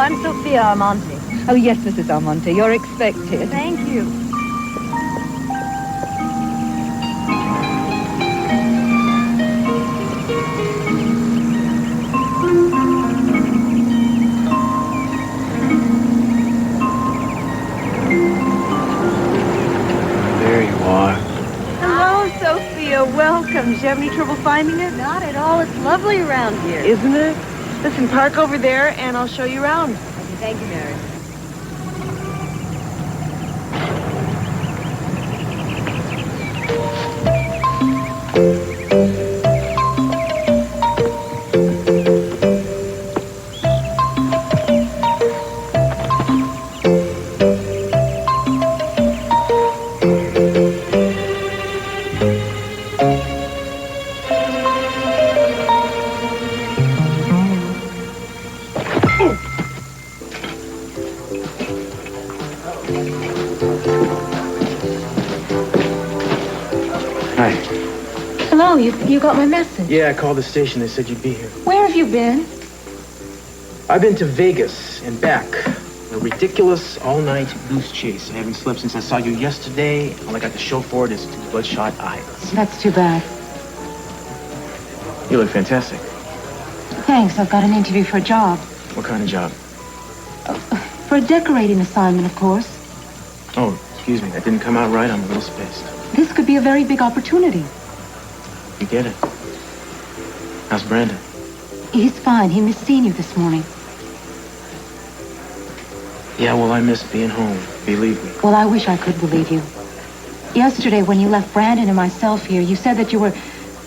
I'm Sophia Armante. Oh, yes, Mrs. Armante. You're expected. Thank you. There you are. Hello, Sophia. Welcome. Did you have any trouble finding it? Not at all. It's lovely around here. Isn't it? Listen, park over there, and I'll show you around. Okay, thank you, Mary. Hi. Hello, you got my message. Yeah, I called the station. They said you'd be here. Where have you been? I've been to Vegas and back. A ridiculous all-night goose chase. I haven't slept since I saw you yesterday. All I got to show for it is two bloodshot eyes. That's too bad. You look fantastic. Thanks, I've got an interview for a job. What kind of job? For a decorating assignment, of course. Oh, excuse me. That didn't come out right. I'm a little spaced. This could be a very big opportunity. You get it. How's Brandon? He's fine. He missed seeing you this morning. Yeah, well, I miss being home. Believe me. Well, I wish I could believe you. Yesterday, when you left Brandon and myself here, you said that you were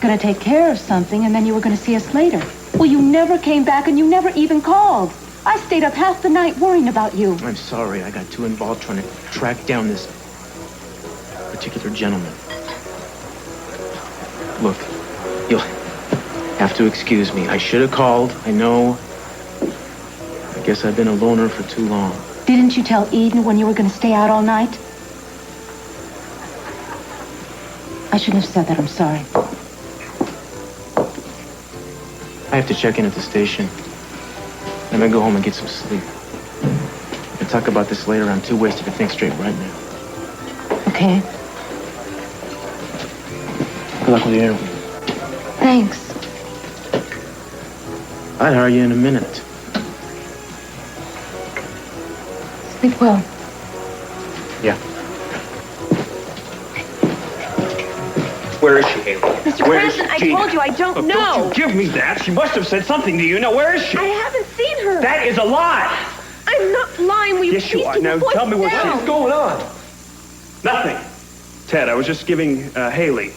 going to take care of something and then you were going to see us later. Well, you never came back and you never even called. I stayed up half the night worrying about you. I'm sorry. I got too involved trying to track down this particular gentleman. Look, you'll have to excuse me. I should have called. I know. I guess I've been a loner for too long. Didn't you tell Eden when you were going to stay out all night? I shouldn't have said that. I'm sorry. I have to check in at the station. I'm gonna go home and get some sleep. We'll talk about this later. I'm too wasted to think straight right now. Okay. Good luck with your interview. Thanks. I'd hire you in a minute. Sleep well. Yeah. Where is she, Haley? Mr. President, I told you I don't know. Don't you give me that. She must have said something to you. Now, where is she? I haven't seen her. That is a lie. I'm not lying. Will you Yes, you please are. keep Now, your voice tell me what down? she's going on. Nothing. Ted, I was just giving Haley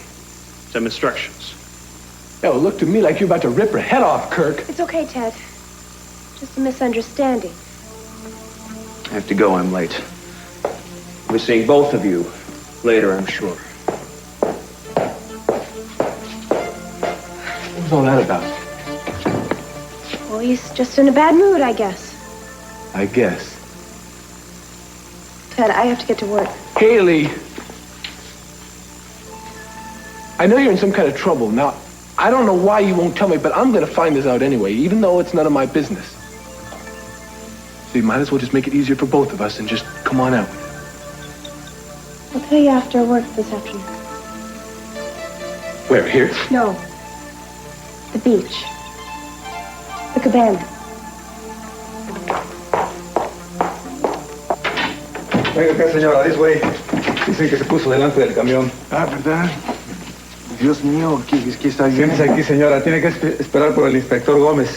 some instructions. Yo, look to me like you're about to rip her head off, Kirk. It's okay, Ted. Just a misunderstanding. I have to go. I'm late. We're seeing both of you later, I'm sure. What's all that about? Well, he's just in a bad mood, I guess. I guess. Ted, I have to get to work. Haley! I know you're in some kind of trouble. Now, I don't know why you won't tell me, but I'm going to find this out anyway, even though it's none of my business. So you might as well just make it easier for both of us and just come on out with it. I'll tell you after work this afternoon. Where, here? No. The beach. The cabana. Venga acá, señora, this way. Dicen que se puso delante del camión. Ah, ¿verdad? Dios mío, ¿qué está bien? Siéntese aquí, señora. Tiene que esperar por el inspector Gómez.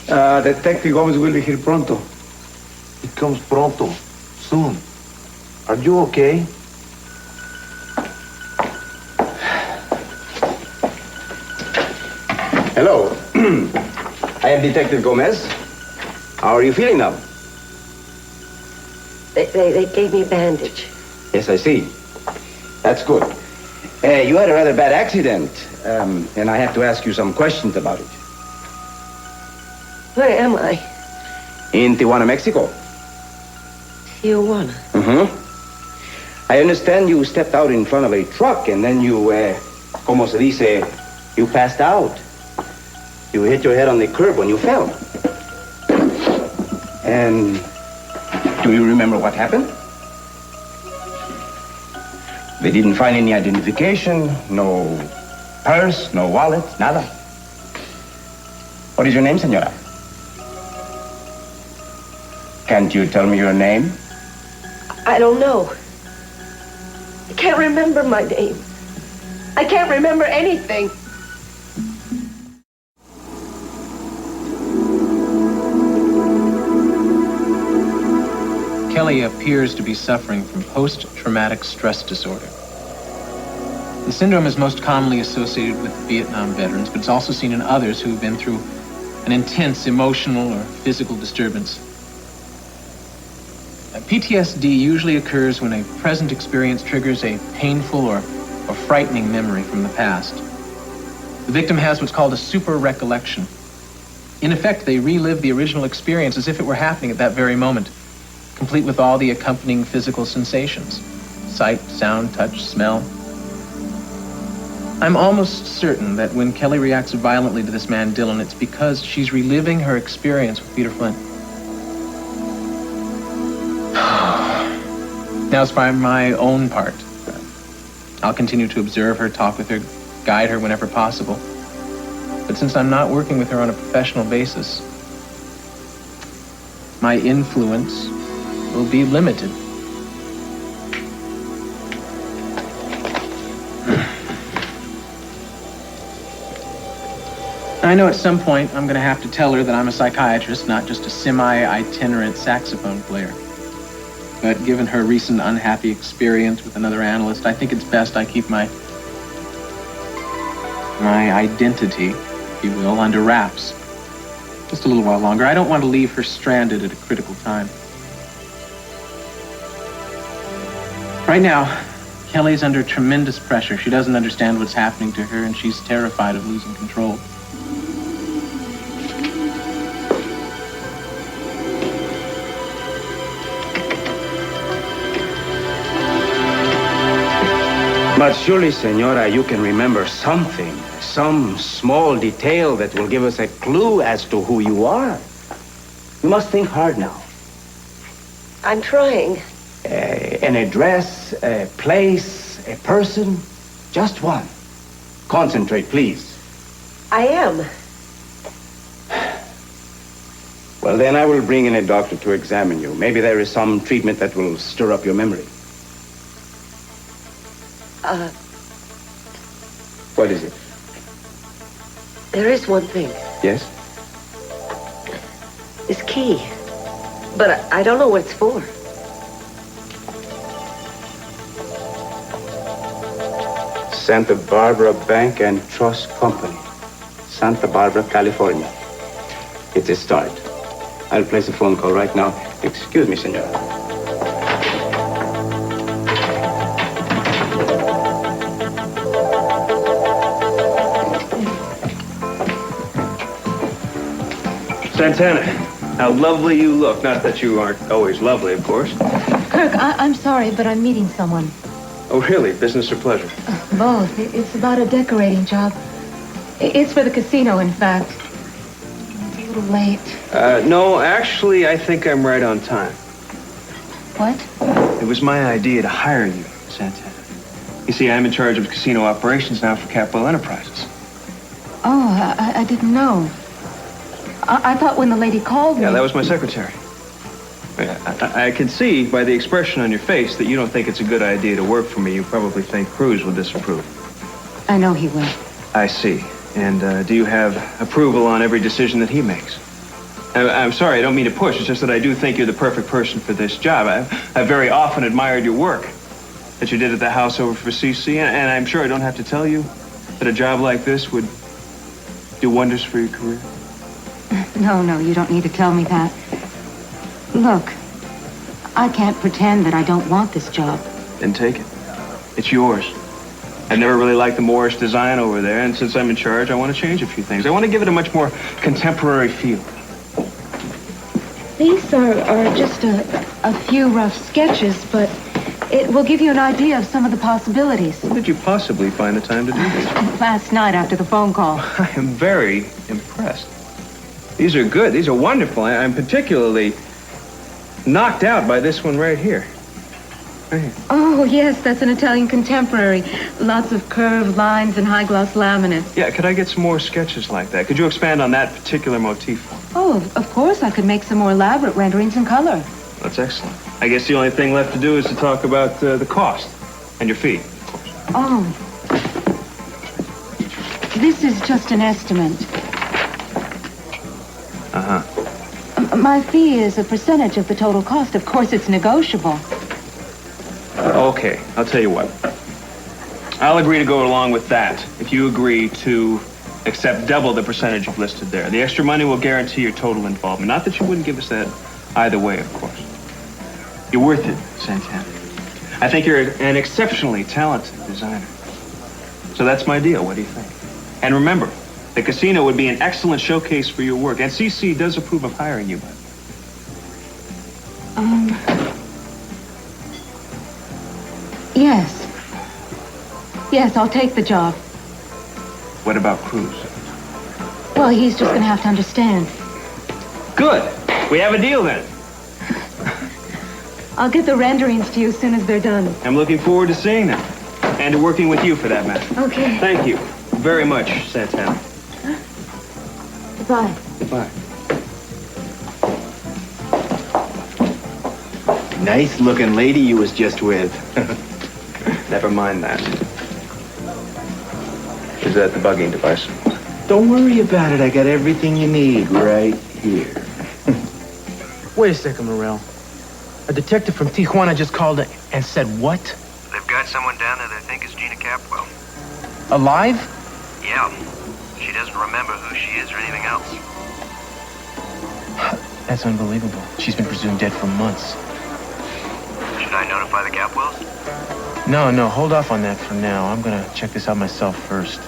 Detective Gómez will be here pronto. He comes pronto. Soon. Are you okay? Hello. I am Detective Gomez. How are you feeling now? They gave me a bandage. Yes, I see. That's good. You had a rather bad accident, and I have to ask you some questions about it. Where am I? In Tijuana, Mexico. Tijuana. Mm-hmm. I understand you stepped out in front of a truck, and then you, como se dice, you passed out. You hit your head on the curb when you fell. And do you remember what happened? They didn't find any identification, no purse, no wallet, nada. What is your name, senora? Can't you tell me your name? I don't know. I can't remember my name. I can't remember anything. Kelly appears to be suffering from post-traumatic stress disorder. The syndrome is most commonly associated with Vietnam veterans, but it's also seen in others who've been through an intense emotional or physical disturbance. PTSD usually occurs when a present experience triggers a painful or frightening memory from the past. The victim has what's called a super recollection. In effect, they relive the original experience as if it were happening at that very moment, complete with all the accompanying physical sensations: sight, sound, touch, smell. I'm almost certain that when Kelly reacts violently to this man, Dylan, it's because she's reliving her experience with Peter Flint. Now, as for my own part, I'll continue to observe her, talk with her, guide her whenever possible. But since I'm not working with her on a professional basis, my influence will be limited. I know at some point I'm going to have to tell her that I'm a psychiatrist, not just a semi-itinerant saxophone player. But given her recent unhappy experience with another analyst, I think it's best I keep my identity, if you will, under wraps. Just a little while longer. I don't want to leave her stranded at a critical time. Right now, Kelly's under tremendous pressure. She doesn't understand what's happening to her, and she's terrified of losing control. But surely, senora, you can remember something, some small detail that will give us a clue as to who you are. You must think hard now. I'm trying. An address, a place, a person, just one. Concentrate, please. I am. Well, then I will bring in a doctor to examine you. Maybe there is some treatment that will stir up your memory. What is it? There is one thing. Yes? This key. But I don't know what it's for. Santa Barbara Bank and Trust Company, Santa Barbara, California. It's a start. I'll place a phone call right now. Excuse me, senora. Santana, how lovely you look. Not that you aren't always lovely, of course. Kirk, I'm sorry, but I'm meeting someone. Oh, really? Business or pleasure? Both. It's about a decorating job. It's for the casino, in fact. It's a little late. No, actually, I think I'm right on time. What? It was my idea to hire you, Santana. You see, I'm in charge of casino operations now for Capitol Enterprises. Oh, I didn't know. I thought when the lady called me... Yeah, that was my secretary. I can see by the expression on your face that you don't think it's a good idea to work for me. You probably think Cruz will disapprove. I know he will. I see. And do you have approval on every decision that he makes? I'm sorry, I don't mean to push. It's just that I do think you're the perfect person for this job. I've very often admired your work that you did at the house over for CC, and I'm sure I don't have to tell you that a job like this would do wonders for your career. No, you don't need to tell me that. Look, I can't pretend that I don't want this job. Then take it. It's yours. I've never really liked the Moorish design over there, and since I'm in charge, I want to change a few things. I want to give it a much more contemporary feel. These are just a few rough sketches, but it will give you an idea of some of the possibilities. When did you possibly find the time to do this? Last night after the phone call. I am very impressed. These are good. These are wonderful. I'm particularly knocked out by this one right here. Right here. Oh, yes, that's an Italian contemporary. Lots of curved lines and high-gloss laminate. Yeah, could I get some more sketches like that? Could you expand on that particular motif for me? Oh, of course, I could make some more elaborate renderings in color. That's excellent. I guess the only thing left to do is to talk about the cost and your fee, of course. Oh. This is just an estimate. Uh-huh. My fee is a percentage of the total cost. Of course, it's negotiable. Okay, I'll tell you what. I'll agree to go along with that if you agree to accept double the percentage you've listed there. The extra money will guarantee your total involvement. Not that you wouldn't give us that either way, of course. You're worth it, Santana. I think you're an exceptionally talented designer. So that's my deal. What do you think? And remember, the casino would be an excellent showcase for your work. And CC does approve of hiring you, by the way. Yes. Yes, I'll take the job. What about Cruz? Well, he's just going to have to understand. Good. We have a deal then. I'll get the renderings to you as soon as they're done. I'm looking forward to seeing them. And to working with you, for that matter. Okay. Thank you very much, Santana. Goodbye. Goodbye. Nice-looking lady you was just with. Never mind that. Is that the bugging device? Don't worry about it. I got everything you need right here. Wait a second, Morel. A detective from Tijuana just called and said what? They've got someone down there they think is Gina Capwell. Alive? Yeah. She doesn't remember who she is or anything else. That's unbelievable. She's been presumed dead for months. Should I notify the Capwells? No, hold off on that for now. I'm gonna check this out myself first.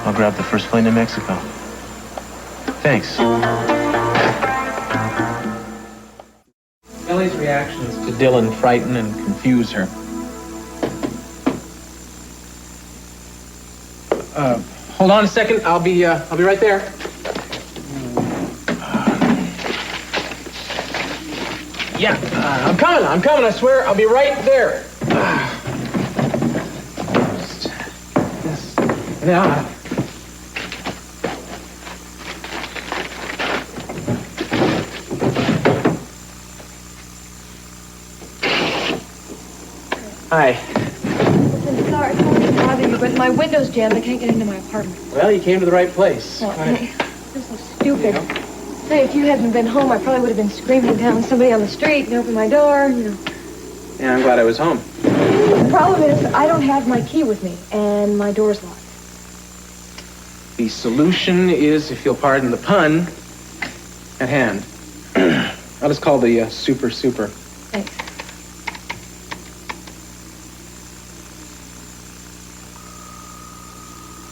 I'll grab the first plane to Mexico. Thanks. Ellie's reactions to Dylan frighten and confuse her. Hold on a second. I'll be right there. Yeah, I'm coming, I swear. I'll be right there. Yeah. Hi. I'm sorry to bother you, but my window's jammed. I can't get into my apartment. Well, you came to the right place. Well, hey, I'm so stupid. Hey, if you hadn't been home, I probably would have been screaming down somebody on the street and opened my door, you know. Yeah, I'm glad I was home. The problem is, I don't have my key with me, and my door's locked. The solution is, if you'll pardon the pun, at hand. I'll just call the super. Thanks.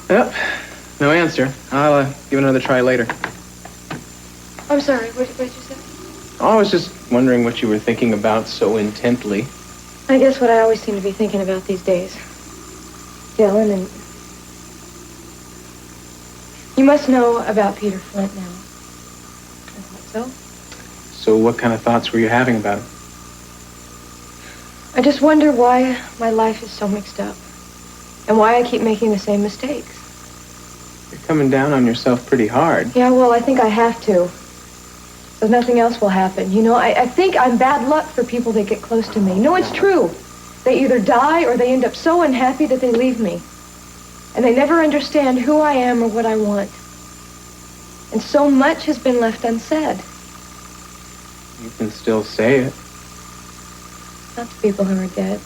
Yep, no answer. I'll give it another try later. I'm sorry, what did you say? I was just wondering what you were thinking about so intently. I guess what I always seem to be thinking about these days. Dylan and... You must know about Peter Flint now. I thought so. So what kind of thoughts were you having about him? I just wonder why my life is so mixed up. And why I keep making the same mistakes. You're coming down on yourself pretty hard. Yeah, well, I think I have to. So nothing else will happen. You know, I think I'm bad luck for people that get close to me. No, it's true. They either die or they end up so unhappy that they leave me. And they never understand who I am or what I want. And so much has been left unsaid. You can still say it. Not to people who are dead.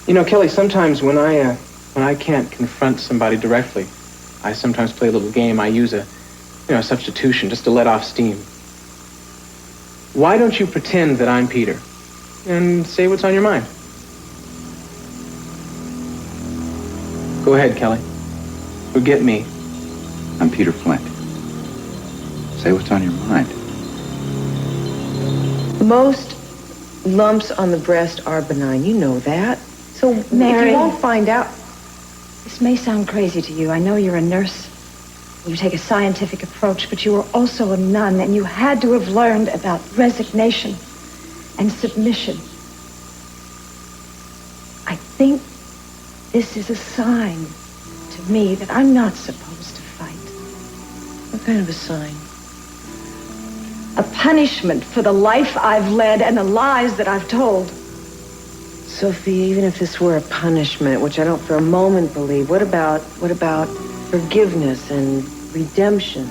You know, Kelly, sometimes when I can't confront somebody directly, I sometimes play a little game. I use a substitution just to let off steam. Why don't you pretend that I'm Peter and say what's on your mind? Go ahead, Kelly. Forget me. I'm Peter Flint. Say what's on your mind. Most lumps on the breast are benign. You know that. So Mary, if you won't find out... This may sound crazy to you. I know you're a nurse. You take a scientific approach, but you were also a nun, and you had to have learned about resignation and submission. I think this is a sign to me that I'm not supposed to fight. What kind of a sign? A punishment for the life I've led and the lies that I've told. Sophia, even if this were a punishment, which I don't for a moment believe, what about forgiveness and redemption?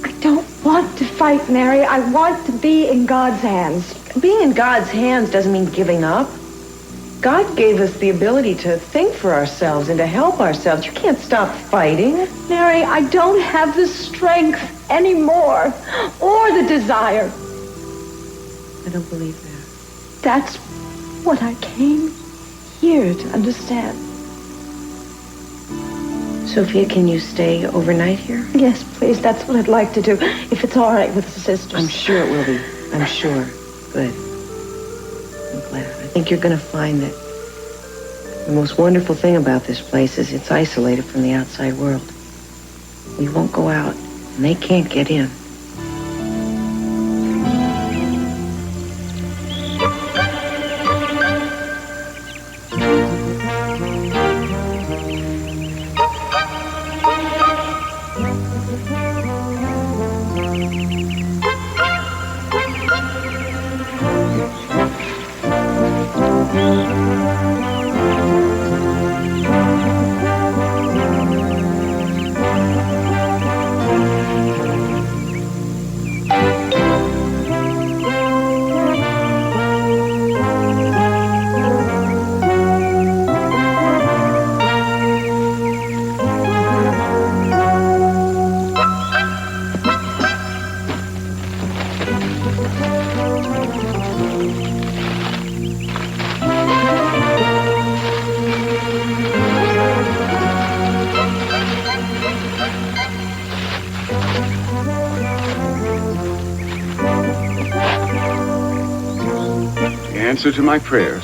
I don't want to fight, Mary. I want to be in God's hands. Being in God's hands doesn't mean giving up. God gave us the ability to think for ourselves and to help ourselves. You can't stop fighting. Mary, I don't have the strength anymore, or the desire. I don't believe that. That's what I came here to understand. Sophia, can you stay overnight here? Yes, please. That's what I'd like to do, if it's all right with the sisters. I'm sure it will be. I'm sure. Good. I'm glad. I think you're going to find that the most wonderful thing about this place is it's isolated from the outside world. We won't go out, and they can't get in. Answer to my prayers.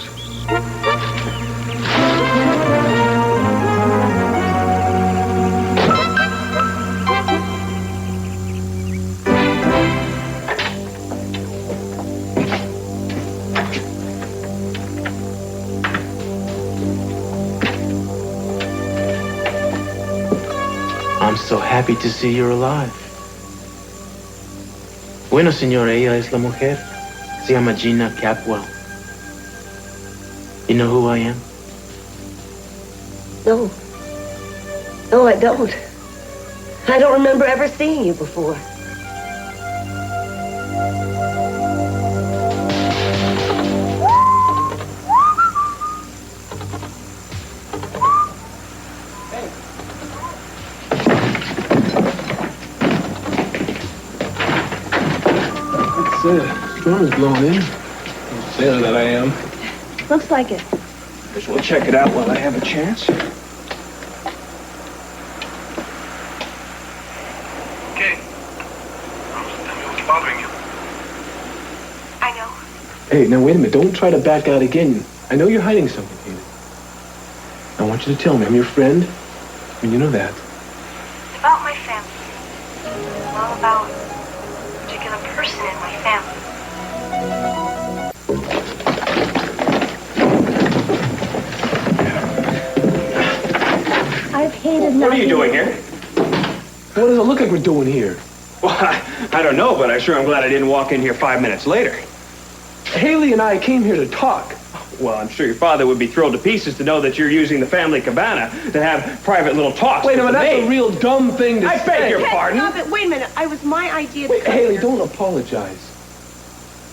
I'm so happy to see you're alive. Bueno, señor, ella es la mujer. Se llama Gina Capwell. You know who I am? No. No, I don't. I don't remember ever seeing you before. Storm is blowing in. Sailor that I am. Looks like it. Guess we'll check it out while I have a chance. Okay. Tell me what's bothering you. I know. Hey, now wait a minute. Don't try to back out again. I know you're hiding something, Haley. I want you to tell me. I'm your friend. I mean, you know that. It's about my family. It's all about a particular person in my family. I've hated What are you doing here? What does it look like we're doing here? Well, I don't know, but I sure am glad I didn't walk in here 5 minutes later. Haley and I came here to talk. Well, I'm sure your father would be thrilled to pieces to know that you're using the family cabana to have private little talks. Wait a minute, with the that's maid. a real dumb thing to say. I beg your pardon. Stop it. Wait a minute. It was my idea to Wait, come Haley, here. don't apologize.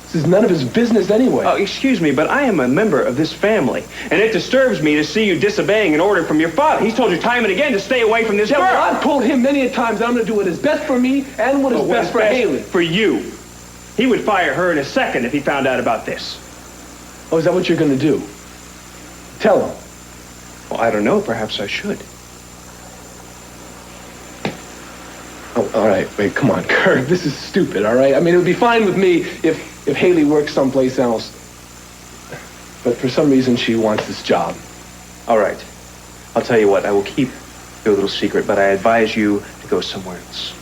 This is none of his business anyway. Oh, excuse me, but I am a member of this family, and it disturbs me to see you disobeying an order from your father. He's told you time and again to stay away from this girl. Well, I've told him many a times that I'm going to do what is best for me and what is best for Haley. For you. He would fire her in a second if he found out about this. Oh, is that what you're going to do? Tell him. Well, I don't know. Perhaps I should. Oh, all right. Wait, come on, Kirk. This is stupid, all right? I mean, it would be fine with me if Haley worked someplace else. But for some reason, she wants this job. All right. I'll tell you what. I will keep your little secret, but I advise you to to go somewhere else.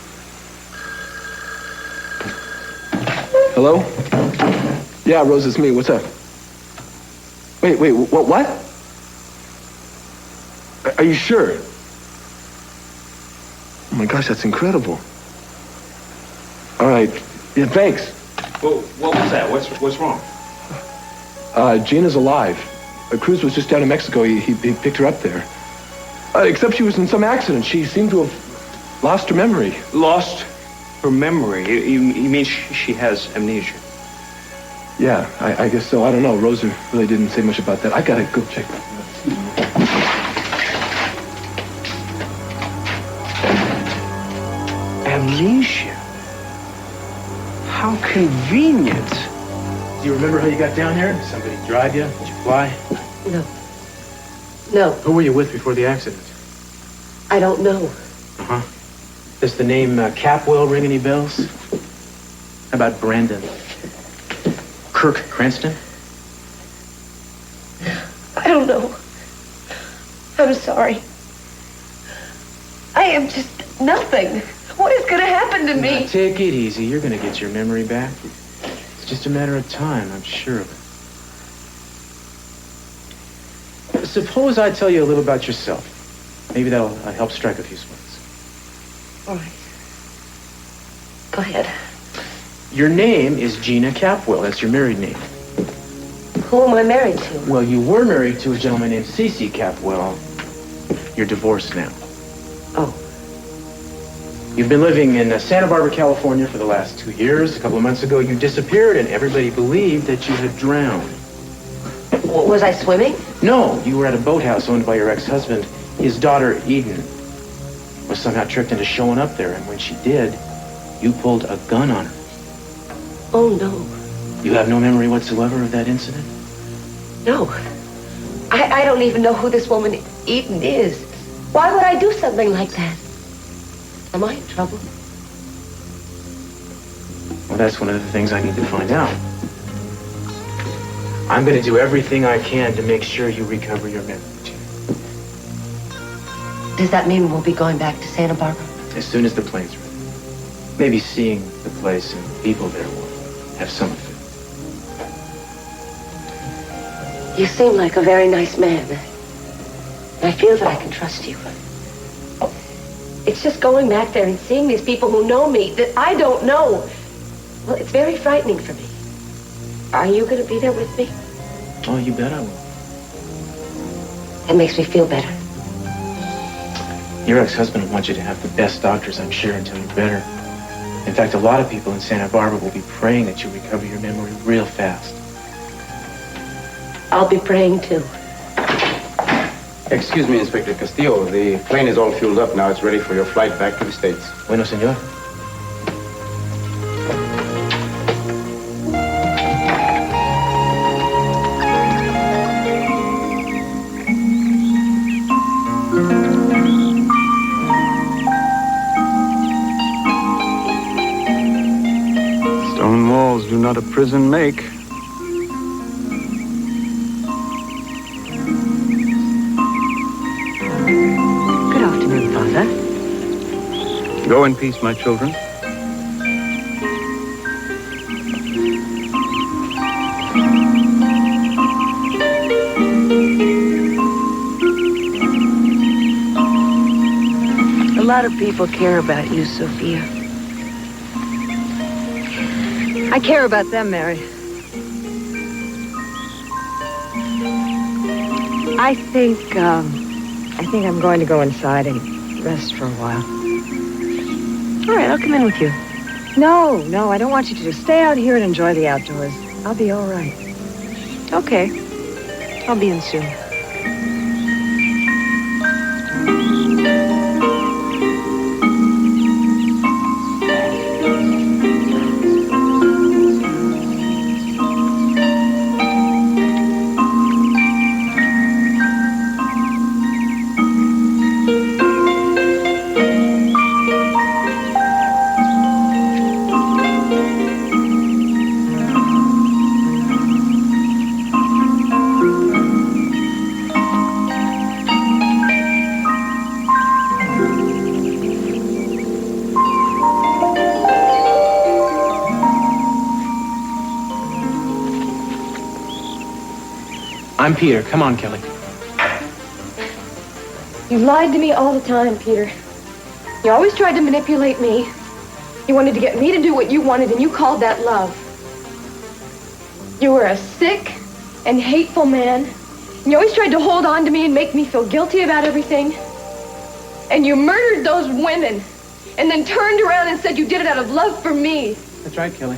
Hello? Yeah, Rose, it's me. What's up? Wait, what? Are you sure? Oh my gosh, that's incredible. All right. Yeah, thanks. Well, what was that? What's wrong? Gina's alive. Cruz was just down in Mexico. He picked her up there. Except she was in some accident. She seemed to have lost her memory. Lost her memory? You mean she has amnesia? Yeah, I guess so. I don't know. Rosa really didn't say much about that. I gotta go check. Amnesia? How convenient. Do you remember how you got down here? Did somebody drive you? Did you fly? No. Who were you with before the accident? I don't know. Uh-huh. Does the name Capwell ring any bells? How about Brandon? Kirk Cranston? I don't know. I'm sorry. I am just nothing. What is going to happen to me? Now, take it easy. You're going to get your memory back. It's just a matter of time, I'm sure of it. Suppose I tell you a little about yourself. Maybe that'll help strike a few sparks. All right. Go ahead. Your name is Gina Capwell. That's your married name. Who am I married to? Well, you were married to a gentleman named C.C. Capwell. You're divorced now. Oh. You've been living in Santa Barbara, California for the last 2 years. A couple of months ago, you disappeared, and everybody believed that you had drowned. Was I swimming? No, you were at a boathouse owned by your ex-husband. His daughter, Eden, was somehow tricked into showing up there, and when she did, you pulled a gun on her. Oh, no. You have no memory whatsoever of that incident? No. I don't even know who this woman Eden is. Why would I do something like that? Am I in trouble? Well, that's one of the things I need to find out. I'm going to do everything I can to make sure you recover your memory, Gina. Does that mean we'll be going back to Santa Barbara? As soon as the plane's ready. Maybe seeing the place and the people there will have some effect. You seem like a very nice man. I feel that I can trust you. It's just going back there and seeing these people who know me that I don't know. Well, it's very frightening for me. Are you going to be there with me? Oh, you bet I will. It makes me feel better. Your ex-husband will want you to have the best doctors, I'm sure, until you're better. In fact, a lot of people in Santa Barbara will be praying that you recover your memory real fast. I'll be praying too. Excuse me, Inspector Castillo. The plane is all fueled up now. It's ready for your flight back to the States. Bueno, señor. Stone walls do not a prison make. Go in peace, my children. A lot of people care about you, Sophia. I care about them, Mary. I think I'm going to go inside and rest for a while. All right, I'll come in with you. No, I don't want you to just stay out here and enjoy the outdoors. I'll be all right. Okay. I'll be in soon. I'm Peter. Come on, Kelly. You lied to me all the time, Peter. You always tried to manipulate me. You wanted to get me to do what you wanted, and you called that love. You were a sick and hateful man. And you always tried to hold on to me and make me feel guilty about everything. And you murdered those women. And then turned around and said you did it out of love for me. That's right, Kelly.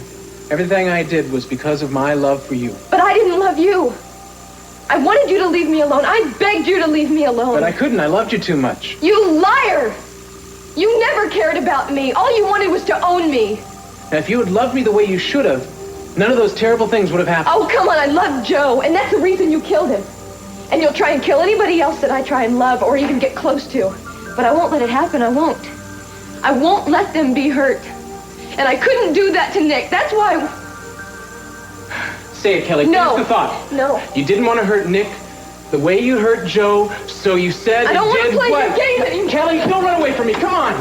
Everything I did was because of my love for you. But I didn't love you. I wanted you to leave me alone. I begged you to leave me alone. But I couldn't. I loved you too much. You liar! You never cared about me. All you wanted was to own me. Now, if you had loved me the way you should have, none of those terrible things would have happened. Oh, come on. I love Joe, and that's the reason you killed him. And you'll try and kill anybody else that I try and love or even get close to. But I won't let it happen. I won't. I won't let them be hurt. And I couldn't do that to Nick. That's why... Say it, Kelly. No. Finish the thought. No. You didn't want to hurt Nick the way you hurt Joe, so you said I don't want to play what? your game anymore. Kelly, don't run away from me. Come on.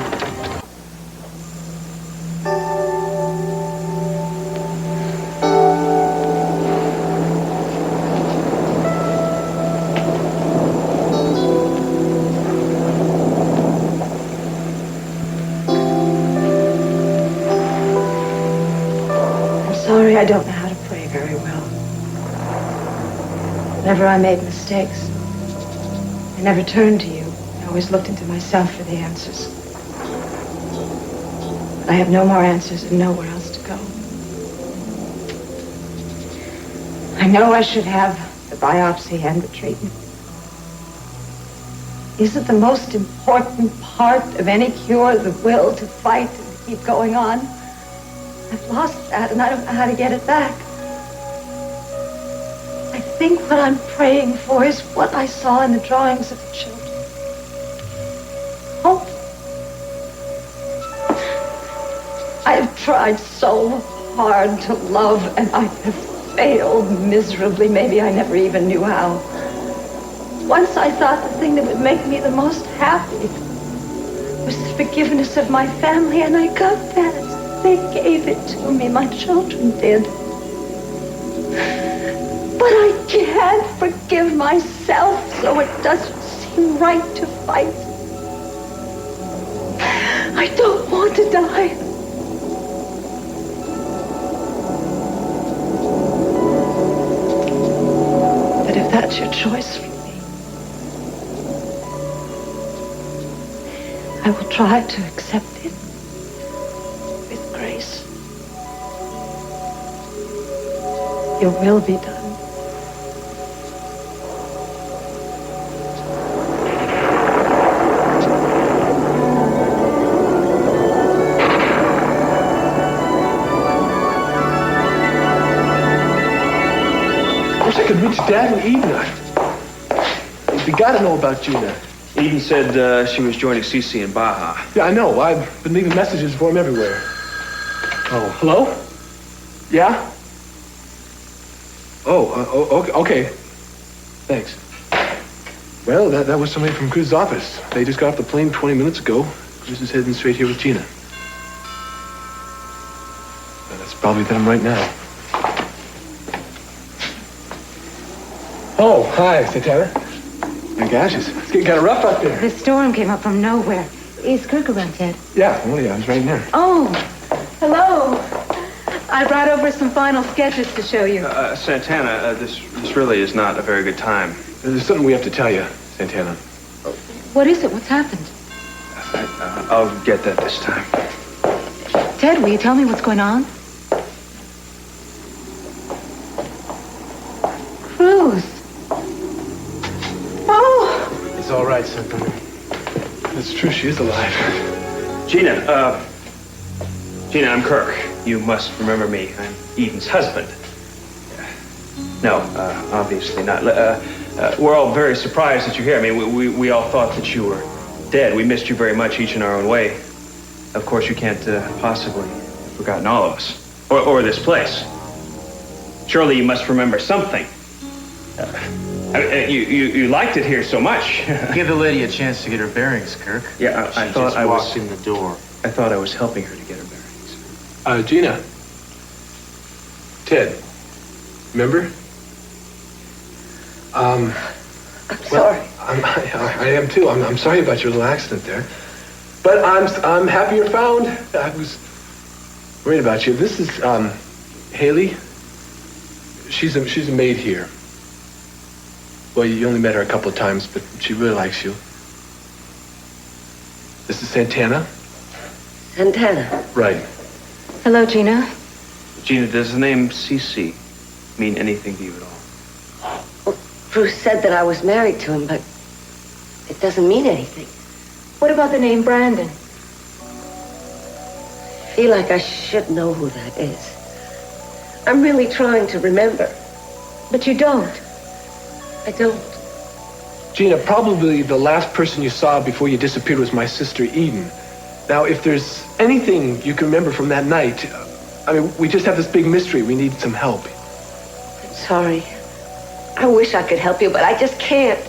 I'm sorry, I don't know how to pray very well. Whenever I made mistakes, I never turned to you. I always looked into myself for the answers. But I have no more answers and nowhere else to go. I know I should have the biopsy and the treatment. Isn't the most important part of any cure the will to fight and to keep going on? I've lost that and I don't know how to get it back. I think what I'm praying for is what I saw in the drawings of the children. Hope. I've tried so hard to love and I have failed miserably. Maybe I never even knew how. Once I thought the thing that would make me the most happy was the forgiveness of my family, and I got that. They gave it to me. My children did. But I can't forgive myself, so it doesn't seem right to fight. I don't want to die. But if that's your choice for me, I will try to accept it with grace. Your will be done. I could reach Dad and Eden. They gotta know about Gina. Eden said she was joining Cece in Baja. Yeah, I know. I've been leaving messages for him everywhere. Oh, hello? Yeah? Oh, okay. Thanks. Well, that was somebody from Cruz's office. They just got off the plane 20 minutes ago. Cruz is heading straight here with Gina. Well, that's probably them right now. Oh, hi, Santana. My gosh, it's getting kind of rough out there. The storm came up from nowhere. Is Kirk around, Ted? Yeah, well, yeah, I was right in there. Oh, hello. I brought over some final sketches to show you. Santana, this really is not a very good time. There's something we have to tell you, Santana. What is it? What's happened? I'll get that this time. Ted, will you tell me what's going on? Cruz. Oh! It's all right, Santana. It's true, she is alive. Gina, I'm Kirk. You must remember me. I'm Eden's husband. No, obviously not. We're all very surprised that you're here. I mean, we all thought that you were dead. We missed you very much, each in our own way. Of course, you can't possibly have forgotten all of us. Or this place. Surely you must remember something. You liked it here so much. Give the lady a chance to get her bearings, Kirk. Yeah, I She thought just I was walked in the door. I thought I was helping her to get her bearings. Gina. Ted. Remember? I'm sorry. I am too. I'm sorry about your little accident there. But I'm happy you're found. I was worried about you. This is, Haley. She's a maid here. Well, you only met her a couple of times, but she really likes you. This is Santana. Santana. Right. Hello, Gina. Gina, does the name CC mean anything to you at all? Well, Bruce said that I was married to him, but it doesn't mean anything. What about the name Brandon? I feel like I should know who that is. I'm really trying to remember. But you don't. I don't. Gina, probably the last person you saw before you disappeared was my sister Eden. Now, if there's anything you can remember from that night, I mean, we just have this big mystery. We need some help. I'm sorry. I wish I could help you, but I just can't.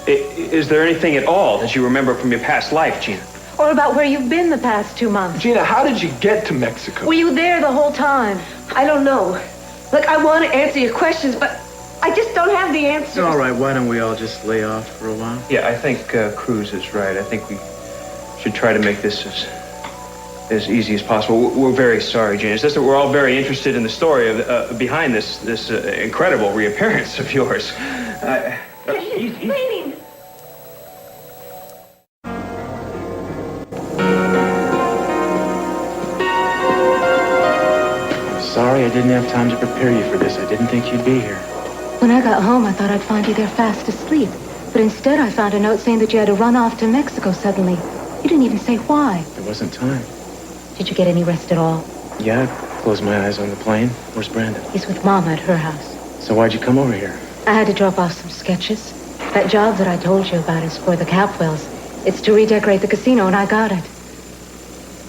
Is there anything at all that you remember from your past life, Gina? Or about where you've been the past 2 months? Gina, how did you get to Mexico? Were you there the whole time? I don't know. Look, I want to answer your questions, but I just don't have the answers. All right, why don't we all just lay off for a while? Yeah, I think Cruz is right. I think we should try to make this as easy as possible. We're very sorry, Jane. It's just that we're all very interested in the story of behind this incredible reappearance of yours. He's bleeding. I'm sorry I didn't have time to prepare you for this. I didn't think you'd be here. When I got home, I thought I'd find you there fast asleep. But instead, I found a note saying that you had to run off to Mexico suddenly. You didn't even say why. There wasn't time. Did you get any rest at all? Yeah, I closed my eyes on the plane. Where's Brandon? He's with Mama at her house. So why'd you come over here? I had to drop off some sketches. That job that I told you about is for the Capwells. It's to redecorate the casino, and I got it.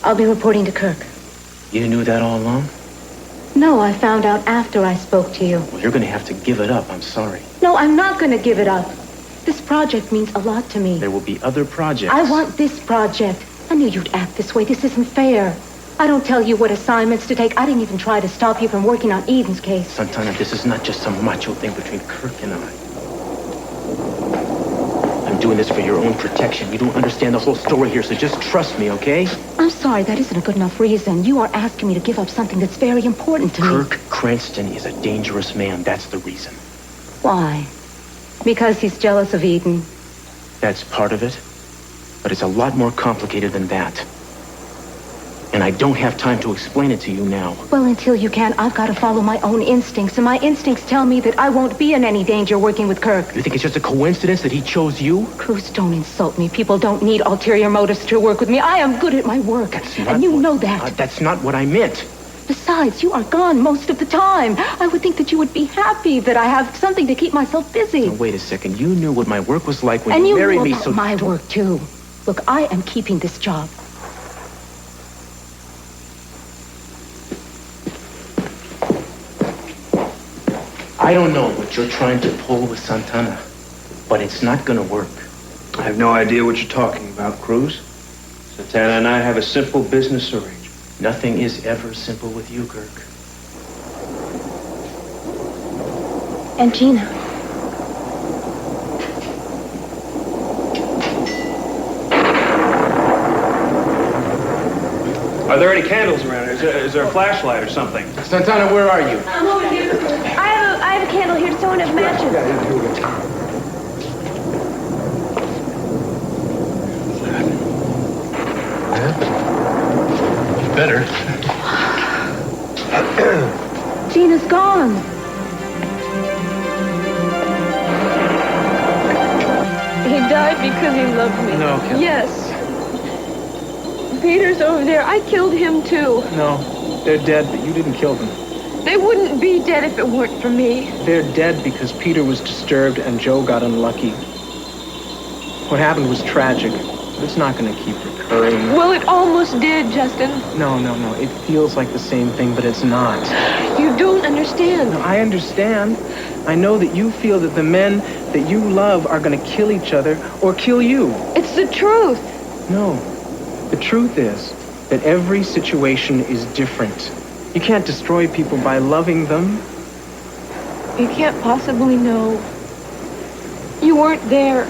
I'll be reporting to Kirk. You knew that all along? No, I found out after I spoke to you. Well, you're gonna have to give it up. I'm sorry. No, I'm not going to give it up. This project means a lot to me. There will be other projects. I want this project. I knew you'd act this way. This isn't fair. I don't tell you what assignments to take. I didn't even try to stop you from working on Eden's case. Santana, this is not just some macho thing between Kirk and I. I'm doing this for your own protection. You don't understand the whole story here, so just trust me, okay? I'm sorry, that isn't a good enough reason. You are asking me to give up something that's very important to me. Kirk Cranston is a dangerous man. That's the reason. Why? Because he's jealous of Eden. That's part of it. But it's a lot more complicated than that. And I don't have time to explain it to you now. Well, until you can, I've got to follow my own instincts. And my instincts tell me that I won't be in any danger working with Kirk. You think it's just a coincidence that he chose you? Cruz, don't insult me. People don't need ulterior motives to work with me. I am good at my work. And you know that. That's not what I meant. Besides, you are gone most of the time. I would think that you would be happy that I have something to keep myself busy. Now, wait a second. You knew what my work was like when you married me, so... And you knew about my work, too. Look, I am keeping this job. I don't know what you're trying to pull with Santana, but it's not gonna work. I have no idea what you're talking about, Cruz. Santana and I have a simple business arrangement. Nothing is ever simple with you, Kirk. And Gina. Are there any candles around here? Is there a flashlight or something? Santana, where are you? I'm over here. I have a candle here. Does someone have matches? Better. Gina's gone. He died because he loved me. No, Kelly. Yes. Peter's over there. I killed him, too. No, they're dead, but you didn't kill them. They wouldn't be dead if it weren't for me. They're dead because Peter was disturbed and Joe got unlucky. What happened was tragic, but it's not going to keep recurring. Well, it almost did, Justin. No. It feels like the same thing, but it's not. You don't understand. No, I understand. I know that you feel that the men that you love are going to kill each other or kill you. It's the truth. No. The truth is that every situation is different. You can't destroy people by loving them. You can't possibly know. you weren't there.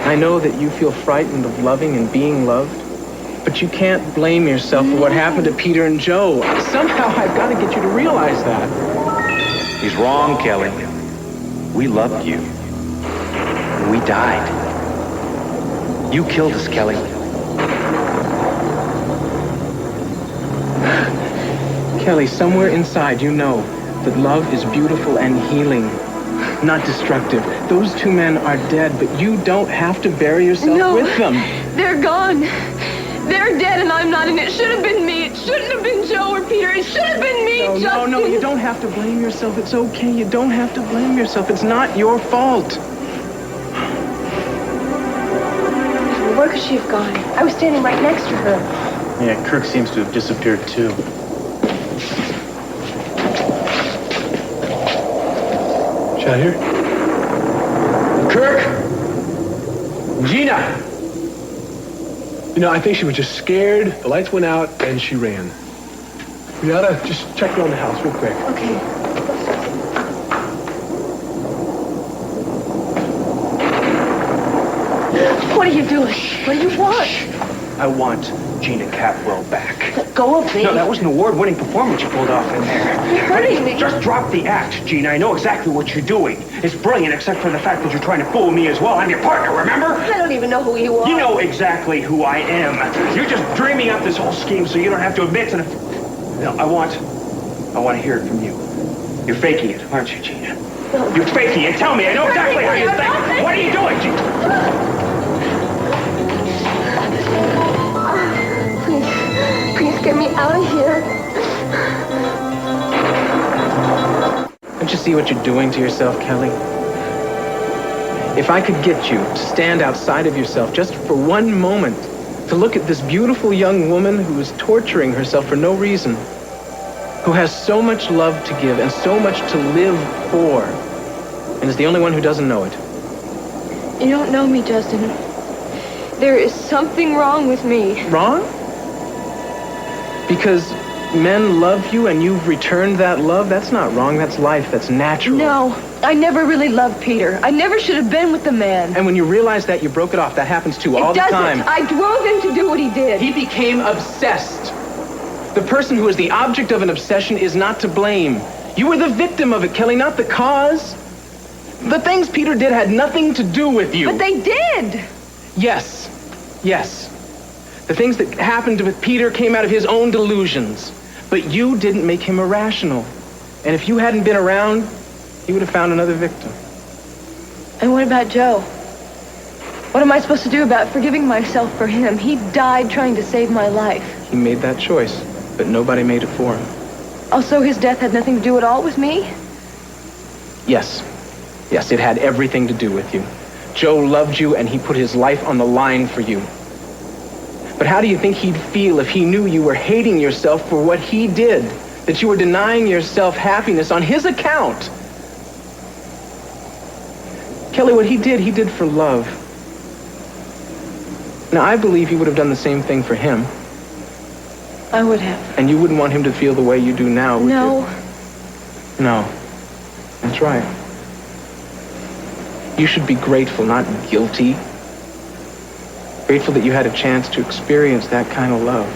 I know that you feel frightened of loving and being loved, but you can't blame yourself for what happened to Peter and Joe. Somehow I've got to get you to realize that. He's wrong, Kelly. We loved you. We died. You killed us, Kelly. Kelly, somewhere inside you know that love is beautiful and healing, not destructive. Those two men are dead, but you don't have to bury yourself with them. They're gone. They're dead and I'm not, and it should have been me. It shouldn't have been Joe or Peter. It should have been me, Justin. No, you don't have to blame yourself. It's okay. You don't have to blame yourself. It's not your fault. Where could she have gone? I was standing right next to her. Yeah, Kirk seems to have disappeared, too. Shall I hear? Kirk! Gina! You know, I think she was just scared. The lights went out, and she ran. We ought to just check around the house real quick. Okay. What are you doing? What do you want? I want Gina Catwell back. Let go of me. No, that was an award-winning performance you pulled off in there. You're hurting me. Just drop the act, Gina. I know exactly what you're doing. It's brilliant, except for the fact that you're trying to fool me as well. I'm your partner, remember? I don't even know who you are. You know exactly who I am. You're just dreaming up this whole scheme so you don't have to admit to the... No, I want to hear it from you. You're faking it, aren't you, Gina? No. You're faking it. Tell me. I know exactly how you think. What are you doing, Gina? Please get me out of here. Don't you see what you're doing to yourself, Kelly? If I could get you to stand outside of yourself just for one moment, to look at this beautiful young woman who is torturing herself for no reason, who has so much love to give and so much to live for, and is the only one who doesn't know it. You don't know me, Justin. There is something wrong with me. Wrong? Because men love you and you've returned that love? That's not wrong. That's life. That's natural. No, I never really loved Peter. I never should have been with the man. And when you realize that, you broke it off. That happens too, all the time. I drove him to do what he did. He became obsessed. The person who is the object of an obsession is not to blame. You were the victim of it, Kelly, not the cause. The things Peter did had nothing to do with you. But they did. Yes. The things that happened with Peter came out of his own delusions. But you didn't make him irrational. And if you hadn't been around, he would have found another victim. And what about Joe? What am I supposed to do about forgiving myself for him? He died trying to save my life. He made that choice, but nobody made it for him. Also, his death had nothing to do at all with me? Yes, it had everything to do with you. Joe loved you, and he put his life on the line for you. But how do you think he'd feel if he knew you were hating yourself for what he did? That you were denying yourself happiness on his account? Kelly, what he did for love. Now, I believe you would have done the same thing for him. I would have. And you wouldn't want him to feel the way you do now, would you? No. That's right. You should be grateful, not guilty. Grateful that you had a chance to experience that kind of love.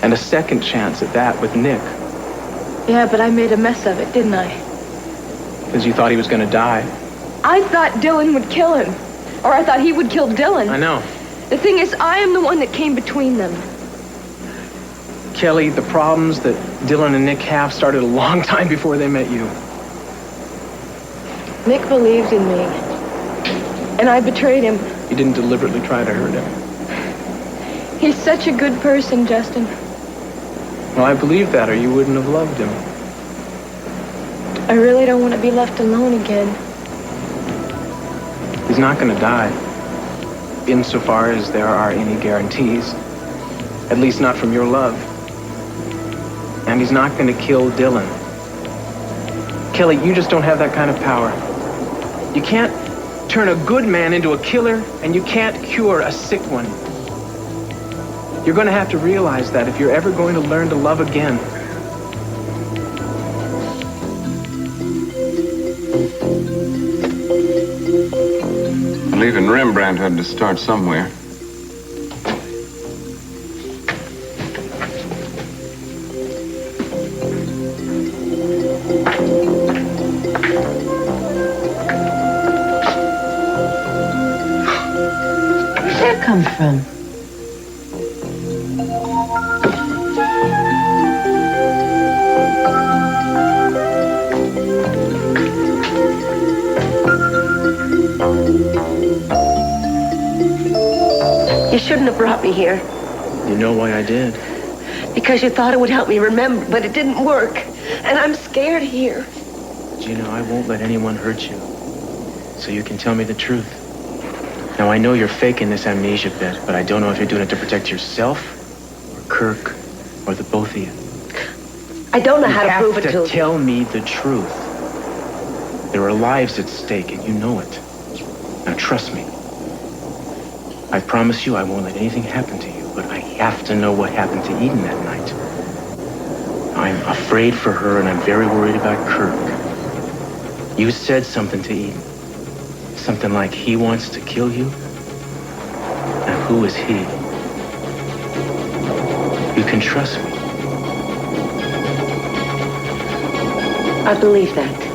And a second chance at that with Nick. Yeah, but I made a mess of it, didn't I? Because you thought he was going to die. I thought Dylan would kill him. Or I thought he would kill Dylan. I know. The thing is, I am the one that came between them. Kelly, the problems that Dylan and Nick have started a long time before they met you. Nick believed in me. And I betrayed him. You didn't deliberately try to hurt him. He's such a good person, Justin. Well, I believe that, or you wouldn't have loved him. I really don't want to be left alone again. He's not going to die. Insofar as there are any guarantees. At least not from your love. And he's not going to kill Dylan. Kelly, you just don't have that kind of power. You can't turn a good man into a killer, and you can't cure a sick one. You're going to have to realize that if you're ever going to learn to love again. Rembrandt had to start somewhere. Where'd that come from? You shouldn't have brought me here. You know why I did? Because you thought it would help me remember, but it didn't work. And I'm scared here. Gina, I won't let anyone hurt you. So you can tell me the truth. Now, I know you're faking this amnesia bit, but I don't know if you're doing it to protect yourself, or Kirk, or the both of you. I don't know how to prove it to You have you. to tell me the truth. There are lives at stake, and you know it. Now, trust me. I promise you I won't let anything happen to you, but I have to know what happened to Eden that night. I'm afraid for her, and I'm very worried about Kirk. You said something to Eden. Something like he wants to kill you? Now, who is he? You can trust me. I believe that.